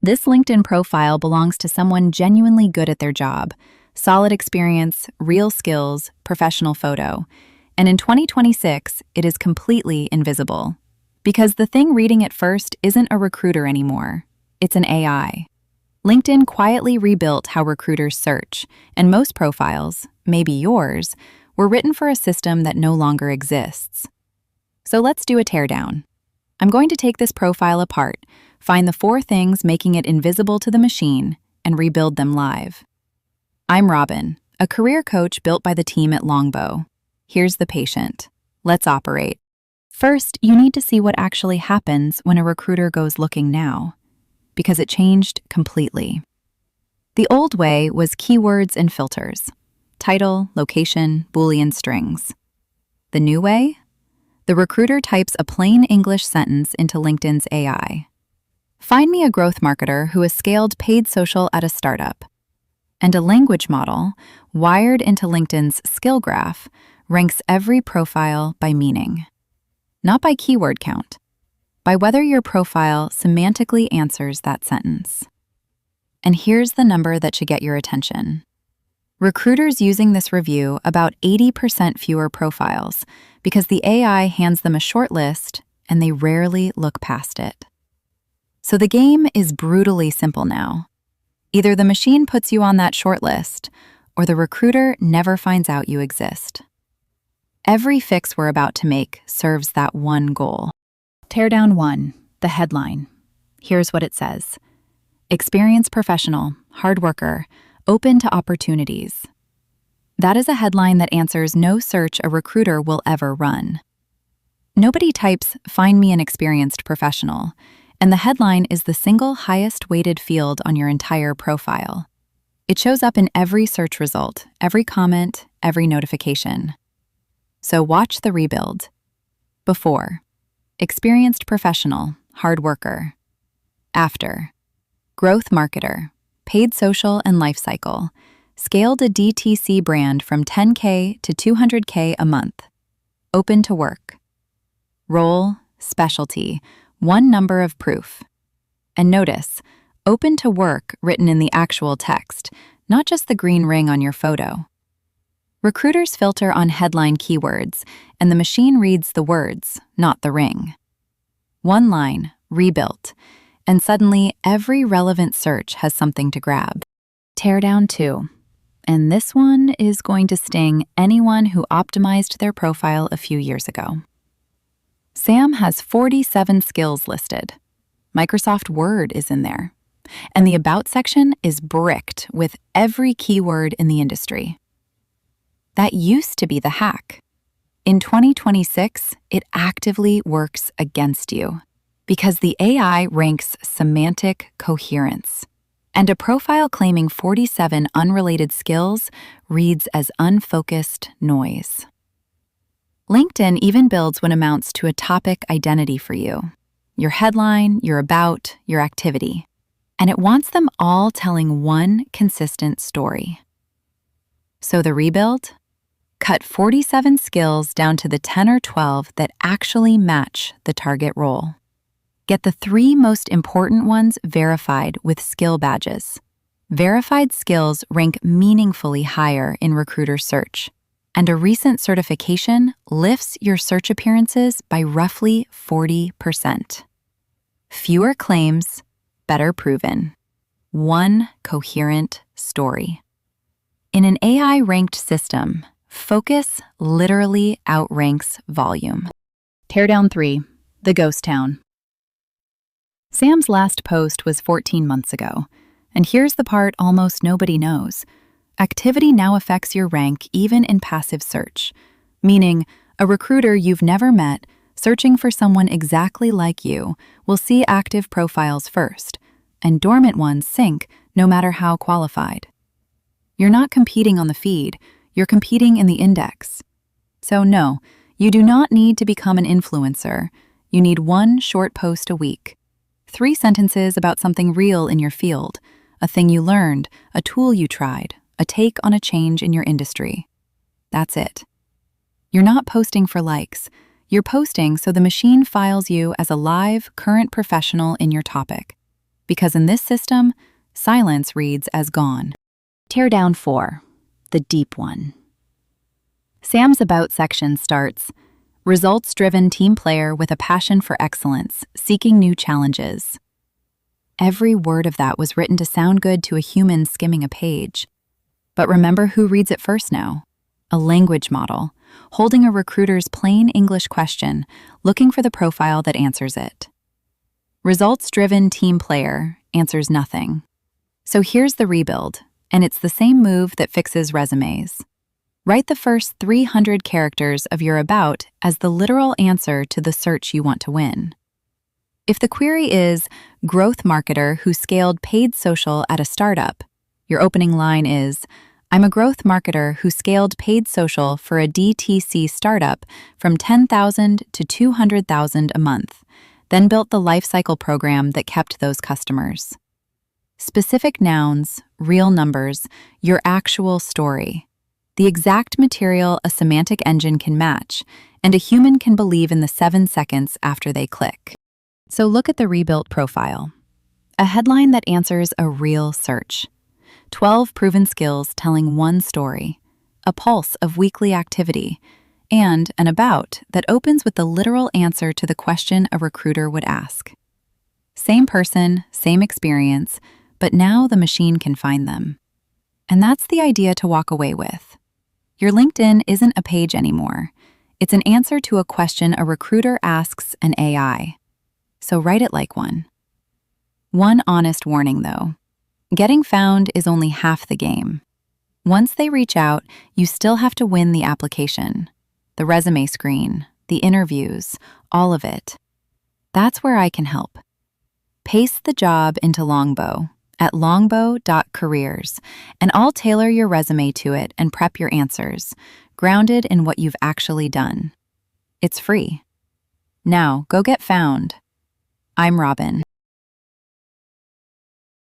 This LinkedIn profile belongs to someone genuinely good at their job. Solid experience, real skills, professional photo. And in 2026, it is completely invisible. Because the thing reading it first isn't a recruiter anymore. It's an AI. LinkedIn quietly rebuilt how recruiters search, and most profiles, maybe yours, were written for a system that no longer exists. So let's do a teardown. I'm going to take this profile apart, find the 4 things making it invisible to the machine, and rebuild them live. I'm Robin, a career coach built by the team at Longbow. Here's the patient. Let's operate. First, you need to see what actually happens when a recruiter goes looking now, because it changed completely. The old way was keywords and filters. Title, location, Boolean strings. The new way? The recruiter types a plain English sentence into LinkedIn's AI. Find me a growth marketer who has scaled paid social at a startup. And a language model, wired into LinkedIn's skill graph, ranks every profile by meaning. Not by keyword count, by whether your profile semantically answers that sentence. And here's the number that should get your attention. Recruiters using this review about 80% fewer profiles because the AI hands them a short list and they rarely look past it. So the game is brutally simple now. Either the machine puts you on that short list or the recruiter never finds out you exist. Every fix we're about to make serves that one goal. Teardown 1, the headline. Here's what it says. Experienced professional, hard worker, open to opportunities. That is a headline that answers no search a recruiter will ever run. Nobody types, "Find me an experienced professional," and the headline is the single highest weighted field on your entire profile. It shows up in every search result, every comment, every notification. So watch the rebuild. Before, experienced professional, hard worker. After, growth marketer, paid social and life cycle, scaled a DTC brand from 10K to 200K a month. Open to work. Role, specialty, one number of proof. And notice, open to work written in the actual text, not just the green ring on your photo. Recruiters filter on headline keywords, and the machine reads the words, not the ring. One line, rebuilt, and suddenly every relevant search has something to grab. Teardown 2. And this one is going to sting anyone who optimized their profile a few years ago. Sam has 47 skills listed. Microsoft Word is in there. And the About section is bricked with every keyword in the industry. That used to be the hack. In 2026, it actively works against you because the AI ranks semantic coherence. And a profile claiming 47 unrelated skills reads as unfocused noise. LinkedIn even builds what amounts to a topic identity for you. Your headline, your about, your activity. And it wants them all telling one consistent story. So the rebuild? Cut 47 skills down to the 10 or 12 that actually match the target role. Get the 3 most important ones verified with skill badges. Verified skills rank meaningfully higher in recruiter search, and a recent certification lifts your search appearances by roughly 40%. Fewer claims, better proven. One coherent story. In an AI-ranked system, focus literally outranks volume. Teardown 3, the ghost town. Sam's last post was 14 months ago, and here's the part almost nobody knows. Activity now affects your rank even in passive search, meaning a recruiter you've never met searching for someone exactly like you will see active profiles first, and dormant ones sink no matter how qualified. You're not competing on the feed, you're competing in the index. So no, you do not need to become an influencer. You need 1 short post a week. 3 sentences about something real in your field, a thing you learned, a tool you tried, a take on a change in your industry. That's it. You're not posting for likes. You're posting so the machine files you as a live, current professional in your topic. Because in this system, silence reads as gone. Teardown 4, the deep one. Sam's About section starts, results-driven team player with a passion for excellence, seeking new challenges. Every word of that was written to sound good to a human skimming a page. But remember who reads it first now? A language model, holding a recruiter's plain English question, looking for the profile that answers it. Results-driven team player answers nothing. So here's the rebuild, and it's the same move that fixes resumes. Write the first 300 characters of your about as the literal answer to the search you want to win. If the query is, growth marketer who scaled paid social at a startup, your opening line is, I'm a growth marketer who scaled paid social for a DTC startup from $10,000 to $200,000 a month, then built the lifecycle program that kept those customers. Specific nouns, real numbers, your actual story. The exact material a semantic engine can match, and a human can believe in the 7 seconds after they click. So look at the rebuilt profile. A headline that answers a real search. 12 proven skills telling one story. A pulse of weekly activity. And an about that opens with the literal answer to the question a recruiter would ask. Same person, same experience, but now the machine can find them. And that's the idea to walk away with. Your LinkedIn isn't a page anymore. It's an answer to a question a recruiter asks an AI. So write it like one. One honest warning, though. Getting found is only half the game. Once they reach out, you still have to win the application. The resume screen, the interviews, all of it. That's where I can help. Paste the job into Longbow at longbow.careers, and I'll tailor your resume to it and prep your answers, grounded in what you've actually done. It's free. Now, go get found. I'm Robin.